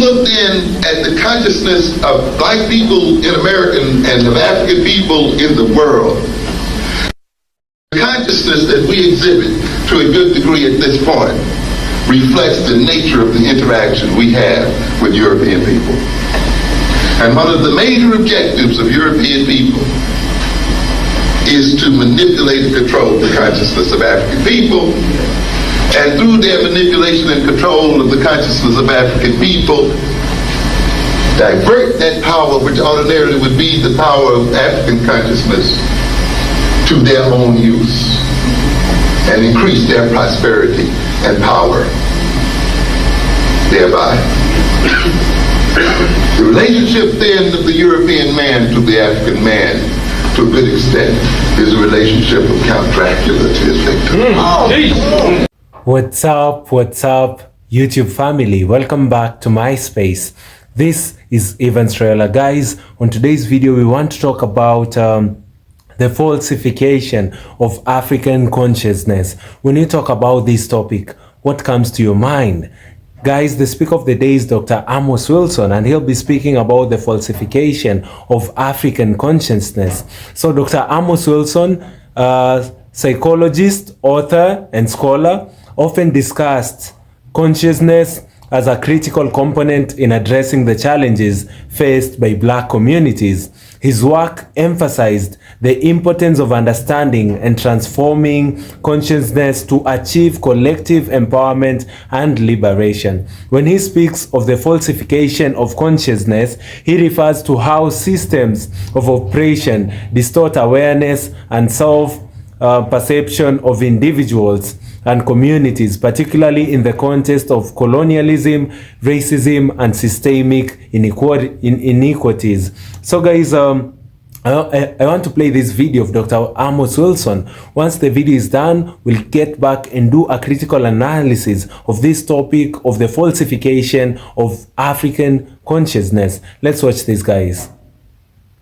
Look then at the consciousness of black people in America and of African people in the world. The consciousness that we exhibit to a good degree at this point reflects the nature of the interaction we have with European people. And one of the major objectives of European people is to manipulate and control the consciousness of African people. And through their manipulation and control of the consciousness of African people, divert that power, which ordinarily would be the power of African consciousness, to their own use, and increase their prosperity and power thereby. The relationship then of the European man to the African man, to a good extent, is a relationship of Count Dracula to his victim. What's up, YouTube family? Welcome back to my space. This is Evans Trailer. Guys, on today's video, we want to talk about the falsification of African consciousness. When you talk about this topic, what comes to your mind? Guys, the speaker of the day is Dr. Amos Wilson, and he'll be speaking about the falsification of African consciousness. So Dr. Amos Wilson, psychologist, author, and scholar, often discussed consciousness as a critical component in addressing the challenges faced by black communities. His work emphasized the importance of understanding and transforming consciousness to achieve collective empowerment and liberation. When he speaks of the falsification of consciousness, he refers to how systems of oppression distort awareness and self-perception of individuals and communities, particularly in the context of colonialism, racism, and systemic inequalities. So guys, I want to play this video of Dr. Amos Wilson. Once the video is done, we'll get back and do a critical analysis of this topic of the falsification of African consciousness. Let's watch this, guys.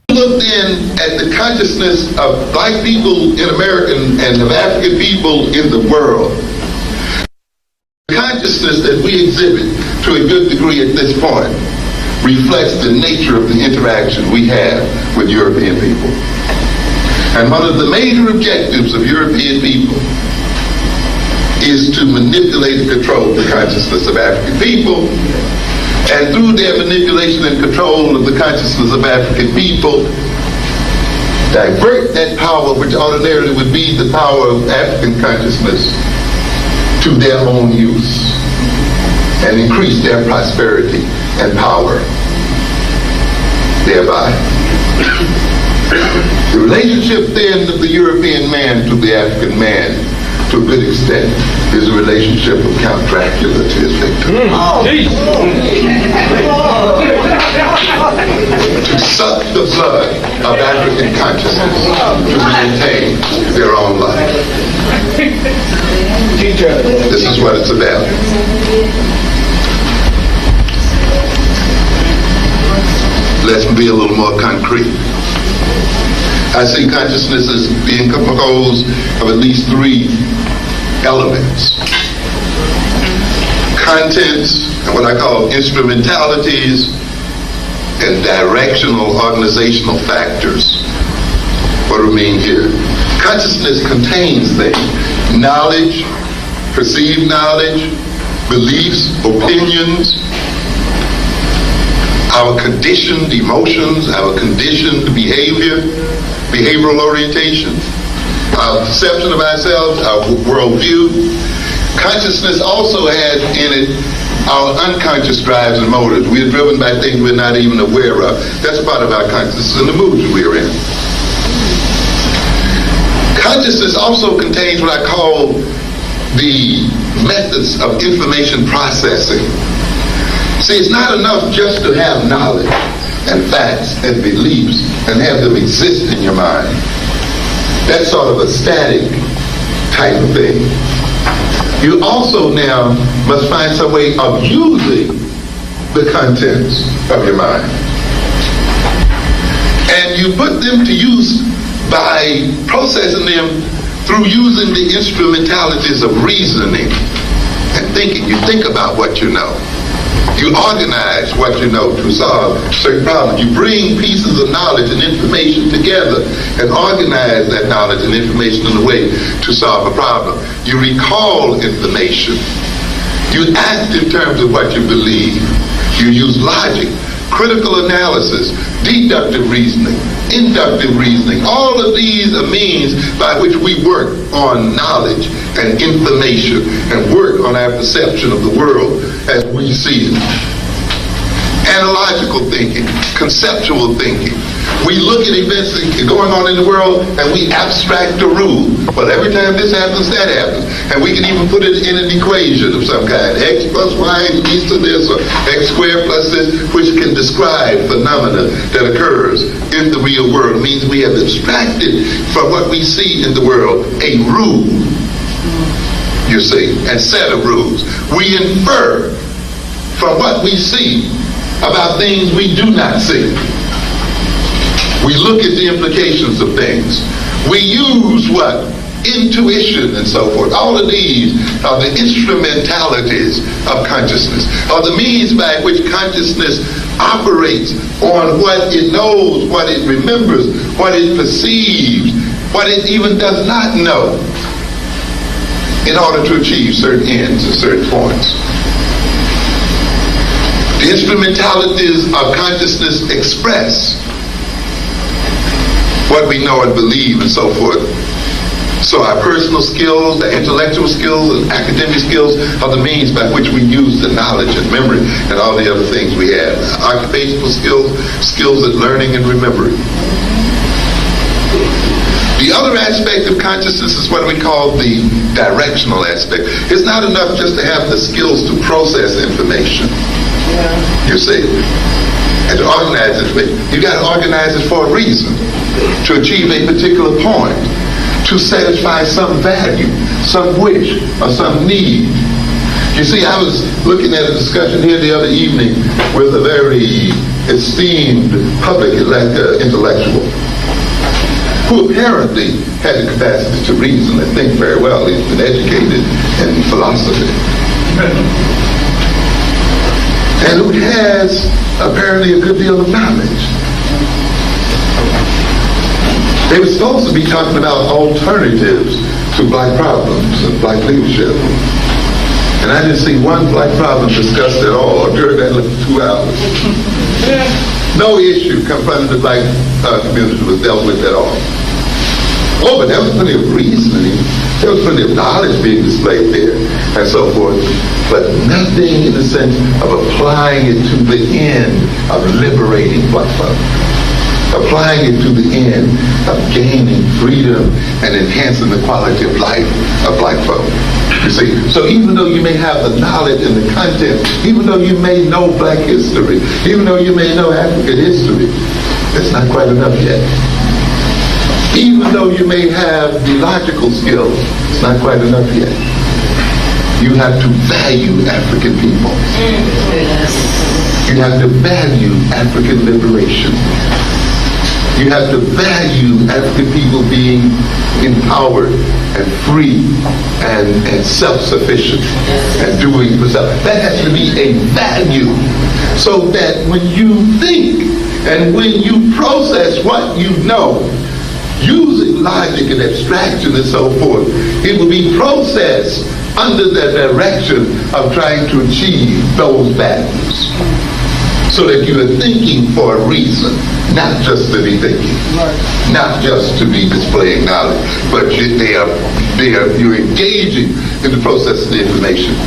Look then at the consciousness of black people in America and of African people in the world. The consciousness that we exhibit to a good degree at this point reflects the nature of the interaction we have with European people. And one of the major objectives of European people is to manipulate and control the consciousness of African people. And through their manipulation and control of the consciousness of African people, divert that power, which ordinarily would be the power of African consciousness, to their own use, and increase their prosperity and power thereby. The relationship then of the European man to the African man, to a good extent, is a relationship of Count Dracula to his victim. To suck the blood of African consciousness to maintain their own life. This is what it's about. Let's be a little more concrete. I see consciousness as being composed of at least three elements: contents, and what I call instrumentalities, and directional organizational factors. What do we mean here? Consciousness contains things: knowledge, perceived knowledge, beliefs, opinions, our conditioned emotions, our conditioned behavior, behavioral orientation, our perception of ourselves, our worldview. Consciousness also has in it our unconscious drives and motives. We are driven by things we're not even aware of. That's part of our consciousness and the moods we're in. Consciousness also contains what I call the methods of information processing. See, it's not enough just to have knowledge and facts and beliefs and have them exist in your mind. That's sort of a static type of thing. You also now must find some way of using the contents of your mind. And you put them to use by processing them through using the instrumentalities of reasoning and thinking. You think about what you know. You organize what you know to solve certain problems. You bring pieces of knowledge and information together and organize that knowledge and information in a way to solve a problem. You recall information. You act in terms of what you believe. You use logic, critical analysis, deductive reasoning, inductive reasoning. All of these are means by which we work on knowledge and information and work on our perception of the world as we see it. Analogical thinking, conceptual thinking. We look at events going on in the world and we abstract a rule. Well, every time this happens, that happens. And we can even put it in an equation of some kind. X plus Y equals to this, or X squared plus this, which can describe phenomena that occurs in the real world. It means we have abstracted from what we see in the world a rule, you see, a set of rules. We infer from what we see about things we do not see. We look at the implications of things. We use what? Intuition and so forth. All of these are the instrumentalities of consciousness, are the means by which consciousness operates on what it knows, what it remembers, what it perceives, what it even does not know, in order to achieve certain ends at certain points. The instrumentalities of consciousness express what we know and believe and so forth. So our personal skills, our intellectual skills, and academic skills are the means by which we use the knowledge and memory and all the other things we have. Occupational skills, skills at learning and remembering. The other aspect of consciousness is what we call the directional aspect. It's not enough just to have the skills to process information. You see, and to organize it, you got to organize it for a reason, to achieve a particular point, to satisfy some value, some wish, or some need. You see, I was looking at a discussion here the other evening with a very esteemed public intellectual who apparently had the capacity to reason and think very well. He's been educated in philosophy. And who has apparently a good deal of knowledge. They were supposed to be talking about alternatives to black problems and black leadership. And I didn't see one black problem discussed at all during that 2 hours. No issue confronting the black community was dealt with at all. Oh, but there was plenty of reasoning. There was plenty of knowledge being displayed there and so forth. But nothing in the sense of applying it to the end of liberating black folk. Applying it to the end of gaining freedom and enhancing the quality of life of black folk. You see, so even though you may have the knowledge and the content, even though you may know black history, even though you may know African history, it's not quite enough yet. Even though you may have the logical skills, it's not quite enough yet. You have to value African people. You have to value African liberation. You have to value African people being empowered and free and self-sufficient and doing for self. That has to be a value, so that when you think and when you process what you know, using logic and abstraction and so forth, it will be processed under the direction of trying to achieve those values. So that you are thinking for a reason, not just to be thinking, not just to be displaying knowledge, but you're engaging in the process of the information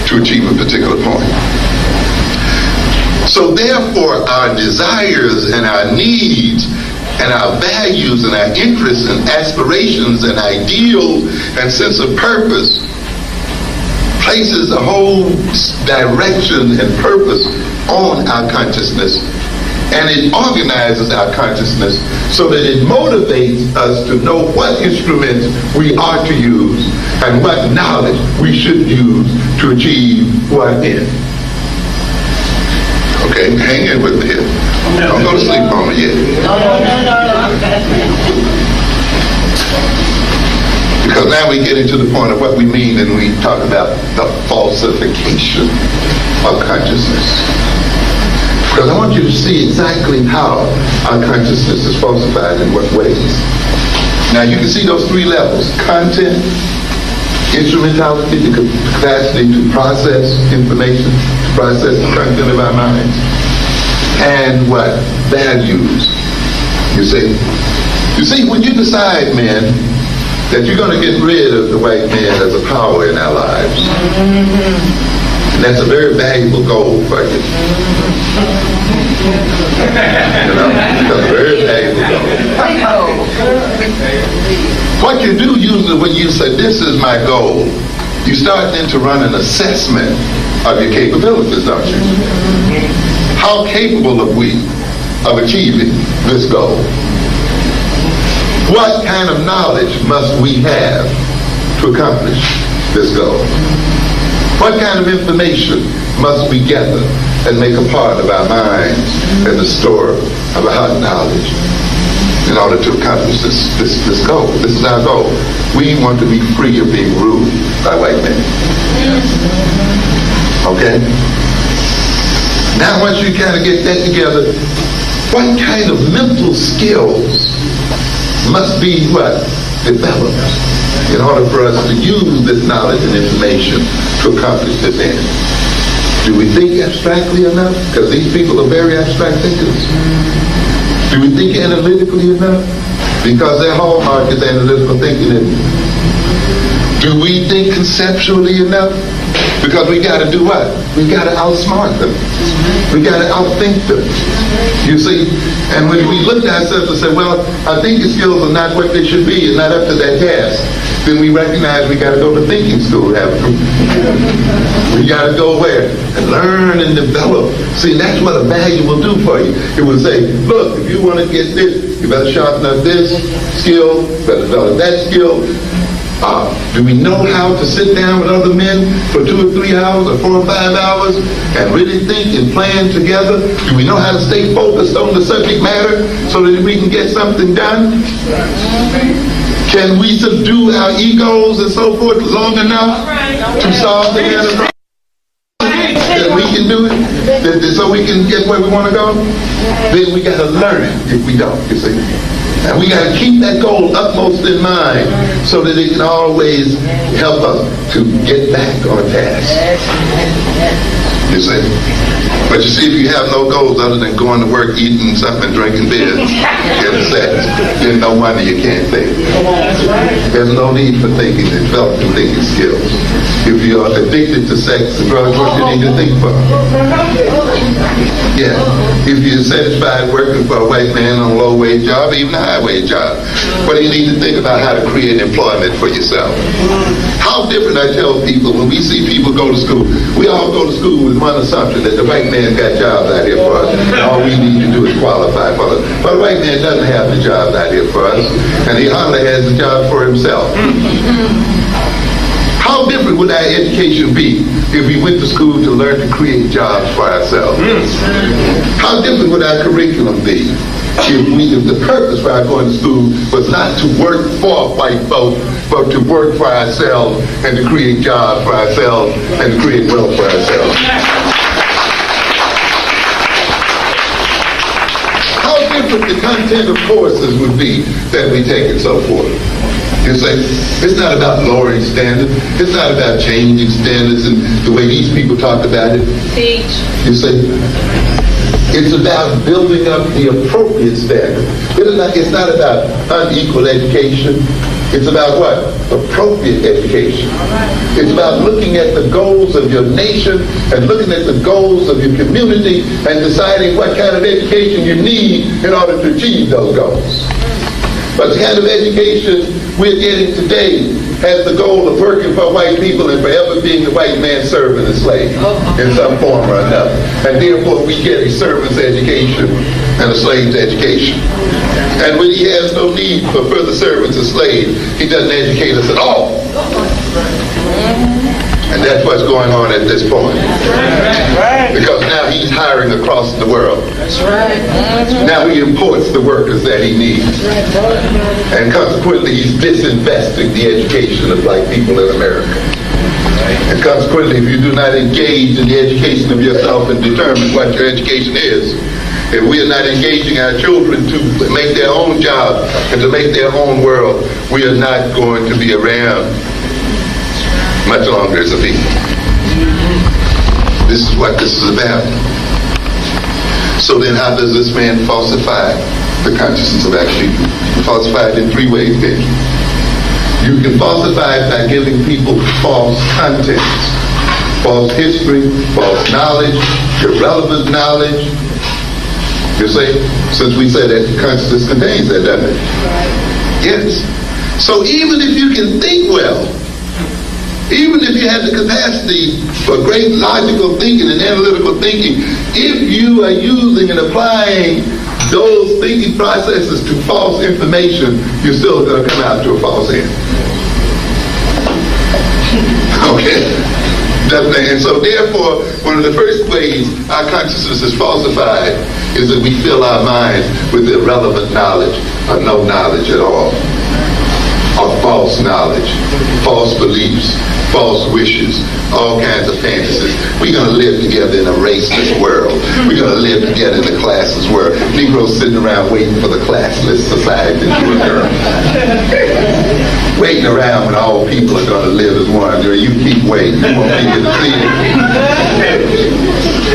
to achieve a particular point. So therefore, our desires and our needs and our values and our interests and aspirations and ideals and sense of purpose places a whole direction and purpose on our consciousness, and it organizes our consciousness so that it motivates us to know what instruments we are to use and what knowledge we should use to achieve what end. Okay, hang in with me here. Don't go to sleep on me yet. No. Because Because now we get into the point of what we mean when we talk about the falsification of consciousness. Because I want you to see exactly how our consciousness is falsified, in what ways. Now you can see those three levels: content, instrumentality, the capacity to process information, to process the content of our minds, and what? Values. You see, when you decide, men, that you're going to get rid of the white man as a power in our lives, and that's a very valuable goal for you. You know, that's a very valuable goal. What you do usually when you say, this is my goal, you start then to run an assessment of your capabilities, don't you? How capable are we of achieving this goal? What kind of knowledge must we have to accomplish this goal? What kind of information must we gather and make a part of our minds and the store of our knowledge in order to accomplish this goal? This is our goal. We want to be free of being ruled by white men. Okay? Now once you kind of get that together, what kind of mental skills must be developed in order for us to use this knowledge and information to accomplish this end? Do we think abstractly enough? Because these people are very abstract thinkers. Do we think analytically enough? Because their hallmark is analytical thinking, isn't it? Do we think conceptually enough? Because we got to do what? We got to outsmart them. We got to outthink them. You see? And when we look at ourselves and say, well, our thinking skills are not what they should be, and not up to that task, then we recognize we got to go to thinking school, haven't we? We got to go where? And learn and develop. See, that's what a value will do for you. It will say, look, if you want to get this, you better sharpen up this skill, better develop that skill. Do we know how to sit down with other men for 2 or 3 hours or 4 or 5 hours and really think and plan together? Do we know how to stay focused on the subject matter so that we can get something done? Can we subdue our egos and so forth long enough to solve the enterprise? That we can do it, so we can get where we want to go? Then we got to learn it if we don't, you see. And we got to keep that goal upmost in mind so that it can always help us to get back on task. You see? But you see, if you have no goals other than going to work, eating something, drinking beer, getting sex, then no wonder you can't think. There's no need for thinking and developing thinking skills. If you're addicted to sex and drugs, what you need to think for? Yeah. If you're satisfied working for a white man on a low-wage job, even a high-wage job, what do you need to think about how to create employment for yourself? How different, I tell people, when we see people go to school, we all go to school with one assumption, that the white man got jobs out here for us, and all we need to do is qualify for it. But the white man doesn't have the jobs out here for us, and he hardly has the job for himself. How different would our education be if we went to school to learn to create jobs for ourselves? How different would our curriculum be if the purpose for our going to school was not to work for white folk, but to work for ourselves and to create jobs for ourselves and to create wealth for ourselves? How different the content of courses would be that we take and so forth. You say, it's not about lowering standards. It's not about changing standards and the way these people talk about it. Teach. You say, it's about building up the appropriate standard. It's not about unequal education. It's about what? Appropriate education. It's about looking at the goals of your nation and looking at the goals of your community and deciding what kind of education you need in order to achieve those goals. But the kind of education we're getting today has the goal of working for white people and forever being the white man's servant and slave in some form or another. And therefore we get a servant's education and a slave's education. And when he has no need for further servants or slaves, he doesn't educate us at all. And that's what's going on at this point. Because now he's hiring across the world. Now he imports the workers that he needs. And consequently, he's disinvesting the education of black people in America. And consequently, if you do not engage in the education of yourself and determine what your education is, if we are not engaging our children to make their own job and to make their own world, we are not going to be around much longer as a people. This is what this is about. So then how does this man falsify the consciousness of our people? Falsify it in three ways, then. You can falsify it by giving people false contents, false history, false knowledge, irrelevant knowledge. You see, since we say that consciousness contains that, doesn't it? Yes. So even if you can think well, even if you have the capacity for great logical thinking and analytical thinking, if you are using and applying those thinking processes to false information, you're still going to come out to a false end. Okay? And so therefore, one of the first ways our consciousness is falsified is that we fill our minds with irrelevant knowledge or no knowledge at all, or false knowledge, false beliefs, false wishes, all kinds of fantasies. We're going to live together in a raceless world. We're going to live together in a classless world. Negroes sitting around waiting for the classless society to occur. Waiting around when all people are going to live as one. You keep waiting. You won't be here to see it.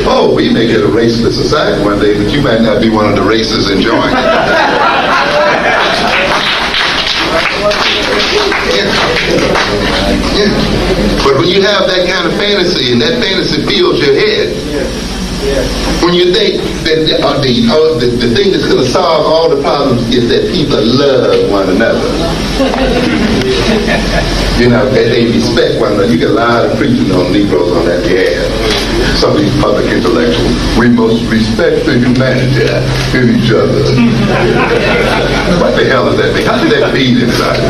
Oh, we may get a raceless society one day, but you might not be one of the races enjoying it. Yeah. But when you have that kind of fantasy, and that fantasy fills your head, when you think that the thing that's going to solve all the problems is that people love one another, you know, that they respect one another. You get a lot of preaching on Negroes on that behalf. Some of these public intellectuals, we must respect the humanity in each other. What the hell does that mean? How does that feed anybody?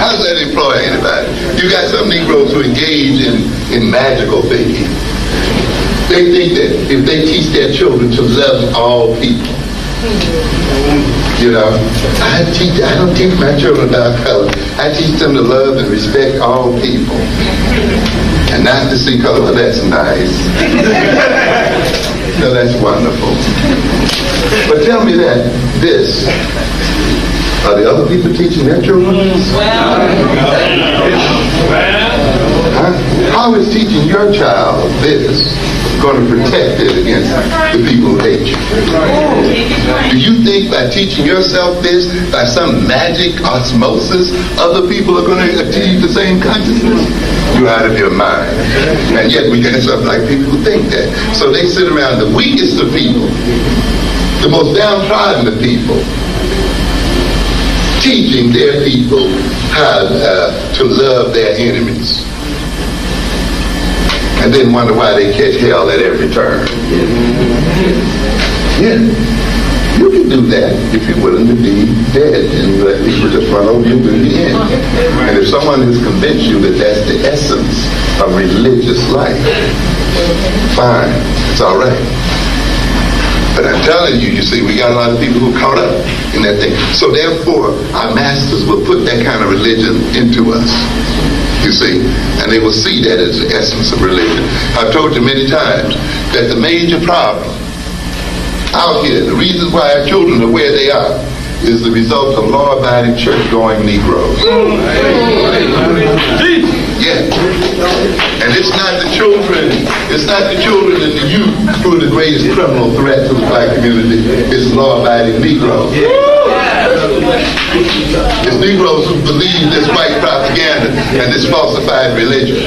How does that employ anybody? You got some Negroes who engage in magical thinking. They think that if they teach their children to love all people, you know, I don't teach my children about color. I teach them to love and respect all people. And not to see color. Well, that's nice. No, that's wonderful. But tell me that are the other people teaching their children? How is teaching your child this going to protect it against the people who hate you? Do you think by teaching yourself this, by some magic osmosis, other people are going to achieve the same consciousness? You're out of your mind. And yet we got some like people who think that. So they sit around the weakest of people, the most downtrodden of people, teaching their people how to love their enemies. And then wonder why they catch hell at every turn. Yeah. You can do that if you're willing to be dead and let people just run over you in the end. And if someone has convinced you that that's the essence of religious life, fine, it's all right. But I'm telling you, you see, we got a lot of people who are caught up in that thing. So therefore, our masters will put that kind of religion into us. You see, and they will see that as the essence of religion. I've told you many times that the major problem out here, the reason why our children are where they are, is the result of law-abiding, church-going Negroes. Yeah. And it's not the children and the youth who are the greatest criminal threat to the black community. It's law-abiding Negroes. It's Negroes who believe this white propaganda and this falsified religion.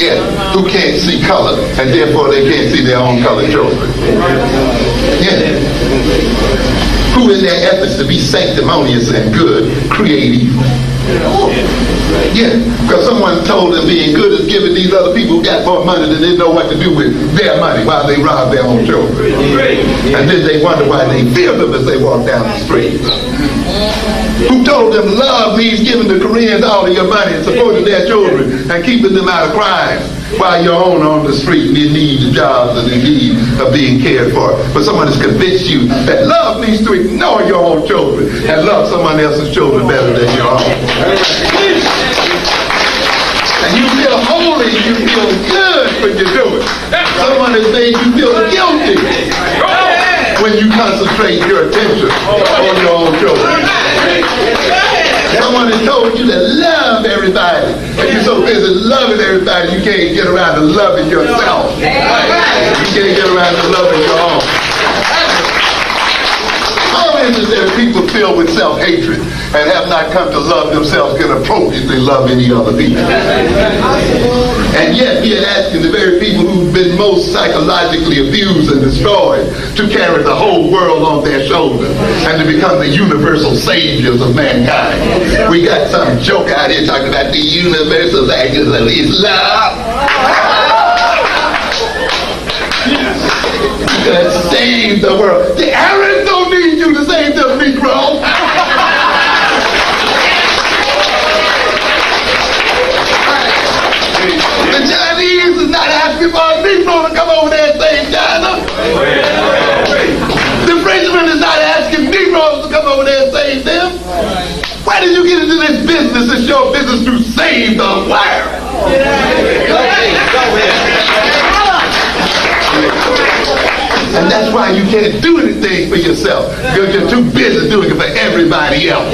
Yeah, who can't see color, and therefore they can't see their own colored children. Yeah. Who in their efforts to be sanctimonious and good, create evil. Yeah, because someone told them being good is giving these other people who got more money than they know what to do with their money while they rob their own children. And then they wonder why they fear them as they walk down the street. who told them love means giving the Koreans all of your money and supporting their children and keeping them out of crime while you're on the street and in need of jobs and in need of being cared for. But someone has convinced you that love means to ignore your own children and love someone else's children better than your own. And you feel holy, you feel good when you do it. Someone has made you feel guilty when you concentrate your attention on your own children. Someone has told you to love everybody, and you're so busy loving everybody you can't get around to loving yourself. You can't get around to loving your own. How is it that people filled with self-hatred and have not come to love themselves can appropriately love any other people? And yet we are asking the very people who've been most psychologically abused and destroyed to carry the whole world on their shoulders and to become the universal saviors of mankind. We got some joke out here talking about the universal saviors of Islam. To save the world. The Arabs don't need you to save them, Negro. The Chinese is not asking for a Negro to come over there and save China. The Frenchman is not asking Negroes to come over there and save them. Why did you get into this business? It's your business to save the world. And that's why you can't do anything for yourself, because you're too busy doing it for everybody else.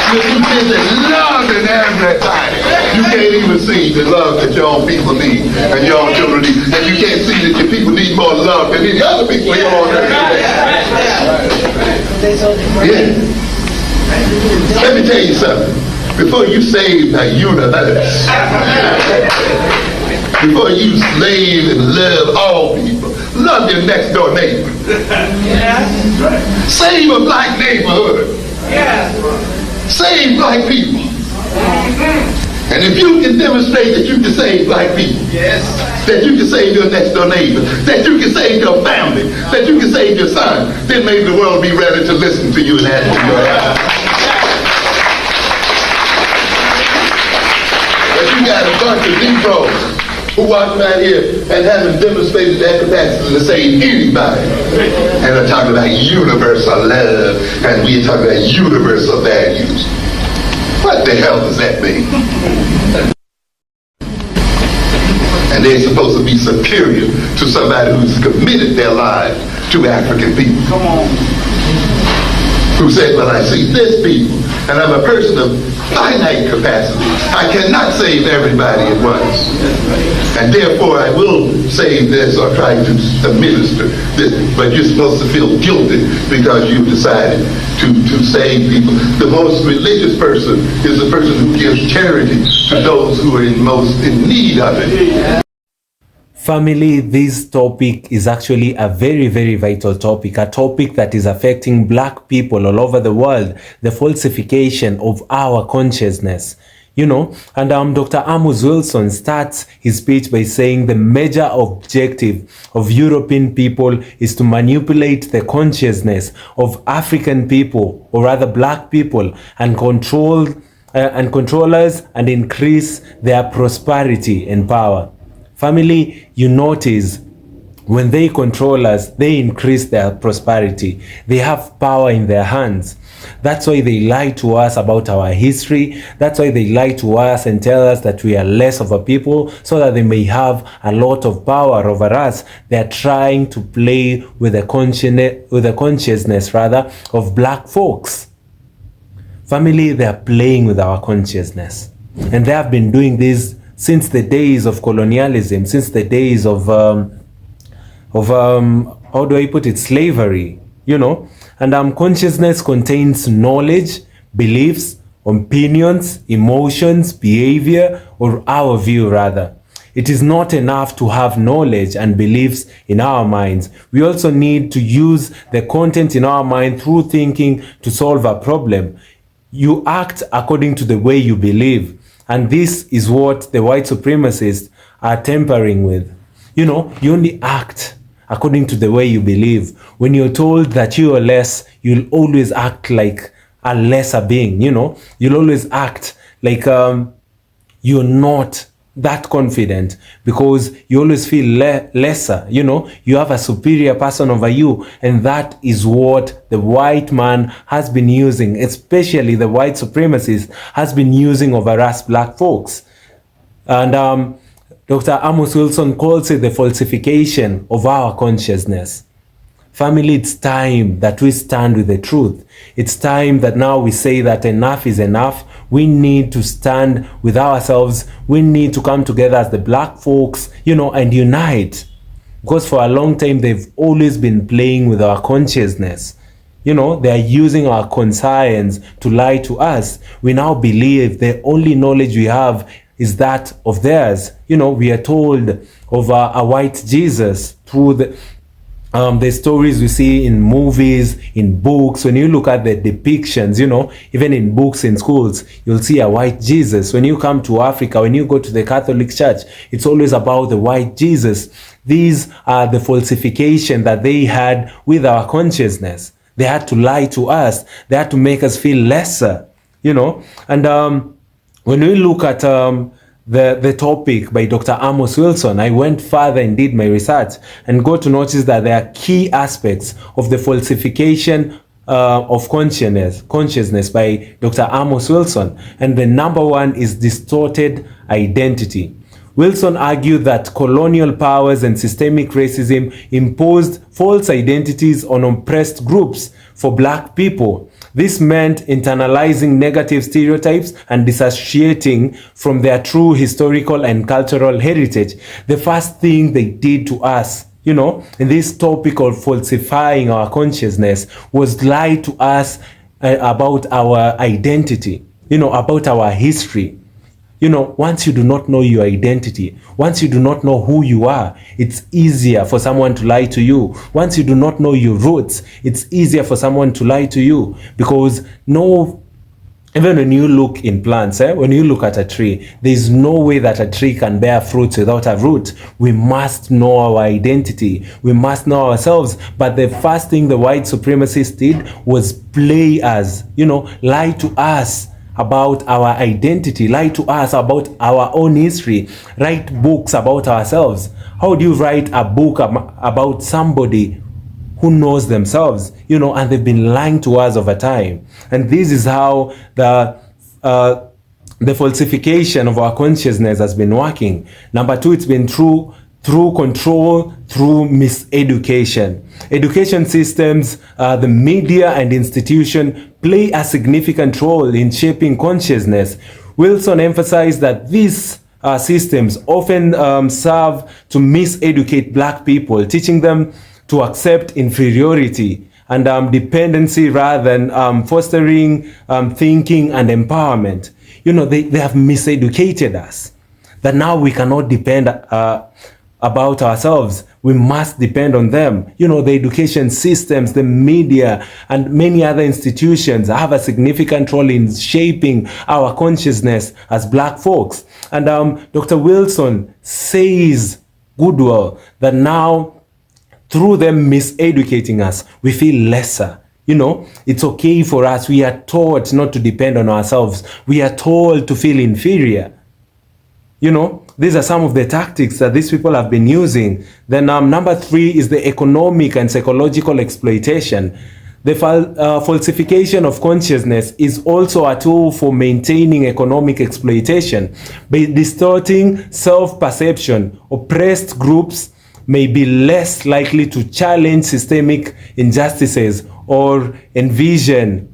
You're too busy loving everybody. You can't even see the love that your own people need and your own children need. And you can't see that your people need more love than any other people here on earth. Yeah. Let me tell you something. Before you save the universe, before you slave and love all people, love your next door neighbor. Save a black neighborhood. Save black people. And if you can demonstrate that you can save black people, that you can save your next door neighbor, that you can save your family, that you can save your son, then maybe the world will be ready to listen to you and ask for your help. But you got a bunch of Negroes who walk around here and haven't demonstrated their capacity to save anybody. And they're talking about universal love, and we're talking about universal values. What the hell does that mean? And they're supposed to be superior to somebody who's committed their lives to African people. Come on. Who said, well, I see this people, and I'm a person of finite capacity. I cannot save everybody at once. And therefore I will save this or try to administer this. But you're supposed to feel guilty because you've decided to save people. The most religious person is the person who gives charity to those who are most in need of it. Family, this topic is actually a very, very vital topic, a topic that is affecting black people all over the world, the falsification of our consciousness. You know, and Dr. Amos Wilson starts his speech by saying the major objective of European people is to manipulate the consciousness of African people, or rather black people, and control controllers and increase their prosperity and power. Family, you notice when they control us, they increase their prosperity. They have power in their hands. That's why they lie to us about our history. That's why they lie to us and tell us that we are less of a people so that they may have a lot of power over us. They're trying to play with the consciousness rather of black folks. Family, they are playing with our consciousness. And they have been doing this since the days of colonialism, since the days of how do I put it, slavery, you know. And consciousness contains knowledge, beliefs, opinions, emotions, behavior, or our view rather. It is not enough to have knowledge and beliefs in our minds. We also need to use the content in our mind through thinking to solve a problem. You act according to the way you believe. And this is what the white supremacists are tampering with. You know, you only act according to the way you believe. When you're told that you are less, you'll always act like a lesser being, You'll always act like you're not that confident because you always feel lesser, You have a superior person over you, and that is what the white man has been using, especially the white supremacist has been using over us black folks. And Dr. Amos Wilson calls it the falsification of our consciousness. Family, it's time that we stand with the truth. It's time that now we say that enough is enough. We need to stand with ourselves. We need to come together as the black folks, and unite. Because for a long time, they've always been playing with our consciousness. They are using our conscience to lie to us. We now believe the only knowledge we have is that of theirs. We are told of a white Jesus through the stories we see in movies, in books. When you look at the depictions, even in books in schools, you'll see a white Jesus. When you come to Africa, when you go to the Catholic Church, it's always about the white Jesus. These are the falsification that they had with our consciousness. They had to lie to us. They had to make us feel lesser, And when we look at the topic by Dr. Amos Wilson, I went further and did my research and got to notice that there are key aspects of the falsification of consciousness by Dr. Amos Wilson. And the number one is distorted identity. Wilson argued that colonial powers and systemic racism imposed false identities on oppressed groups for black people. This meant internalizing negative stereotypes and dissociating from their true historical and cultural heritage. The first thing they did to us, in this topic of falsifying our consciousness, was lie to us about our identity, about our history. Once you do not know your identity, once you do not know who you are, it's easier for someone to lie to you. Once you do not know your roots, it's easier for someone to lie to you. Because even when you look in plants, when you look at a tree, there's no way that a tree can bear fruits without a root. We must know our identity. We must know ourselves. But the first thing the white supremacists did was play us, lie to us about our identity, lie to us about our own history, write books about ourselves. How do you write a book about somebody who knows themselves, and they've been lying to us over time? And this is how the falsification of our consciousness has been working. Number two, it's been through control, through miseducation. Education systems, the media and institution play a significant role in shaping consciousness. Wilson emphasized that these systems often serve to miseducate black people, teaching them to accept inferiority and dependency rather than fostering thinking and empowerment. They have miseducated us, that now we cannot depend about ourselves. We must depend on them. The education systems, the media, and many other institutions have a significant role in shaping our consciousness as black folks. And Dr. Wilson says goodwill that now, through them miseducating us, we feel lesser. It's okay for us. We are taught not to depend on ourselves. We are told to feel inferior. These are some of the tactics that these people have been using. Then number three is the economic and psychological exploitation. The falsification of consciousness is also a tool for maintaining economic exploitation. By distorting self-perception, oppressed groups may be less likely to challenge systemic injustices or envision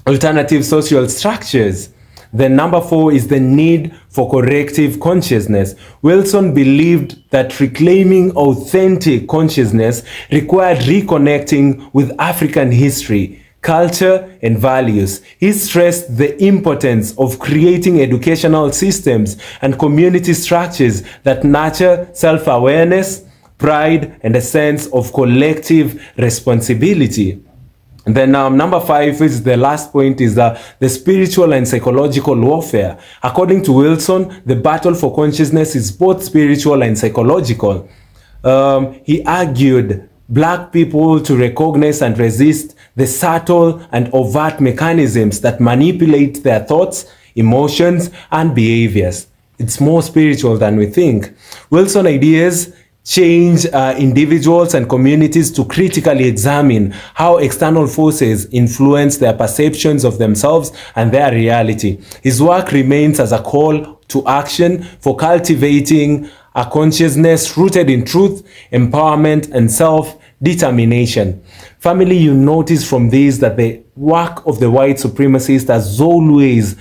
alternative social structures. Then number four is the need for corrective consciousness. Wilson believed that reclaiming authentic consciousness required reconnecting with African history, culture, and values. He stressed the importance of creating educational systems and community structures that nurture self-awareness, pride, and a sense of collective responsibility. And then number five is the last point, is the spiritual and psychological warfare. According to Wilson, the battle for consciousness is both spiritual and psychological. He argued black people to recognize and resist the subtle and overt mechanisms that manipulate their thoughts, emotions, and behaviors. It's more spiritual than we think. Wilson's ideas change individuals and communities to critically examine how external forces influence their perceptions of themselves and their reality. His work remains as a call to action for cultivating a consciousness rooted in truth, empowerment, and self-determination. Family, you notice from this that the work of the white supremacist has always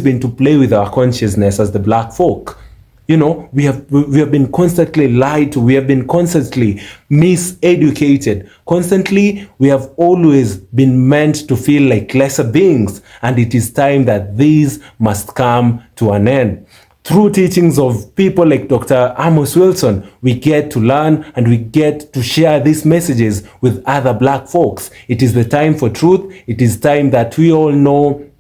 been to play with our consciousness as the black folk. You know, we have been constantly lied to. We have been constantly miseducated. Constantly, we have always been meant to feel like lesser beings. And it is time that these must come to an end. Through teachings of people like Dr. Amos Wilson, we get to learn and we get to share these messages with other black folks. It is the time for truth. It is time that we all know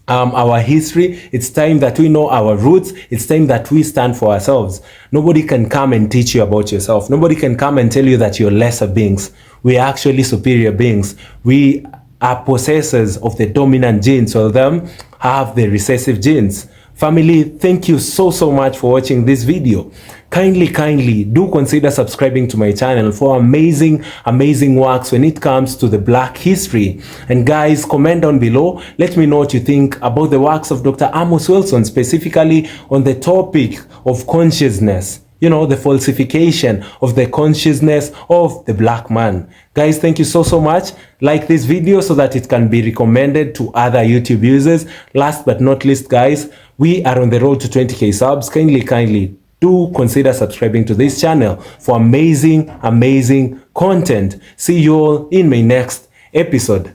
our history. It's time that we know our roots. It's time that we stand for ourselves. Nobody can come and teach you about yourself. Nobody can come and tell you that you're lesser beings. We are actually superior beings. We are possessors of the dominant genes, while them have the recessive genes. Family, thank you so much for watching this video. Kindly do consider subscribing to my channel for amazing works when it comes to the black history. And guys, comment down below. Let me know what you think about the works of Dr. Amos Wilson, specifically on the topic of consciousness. You know, the falsification of the consciousness of the black man. Guys, thank you so much. Like this video so that it can be recommended to other YouTube users. Last but not least, guys, we are on the road to 20k subs. Kindly do consider subscribing to this channel for amazing content. See you all in my next episode.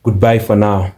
Goodbye for now.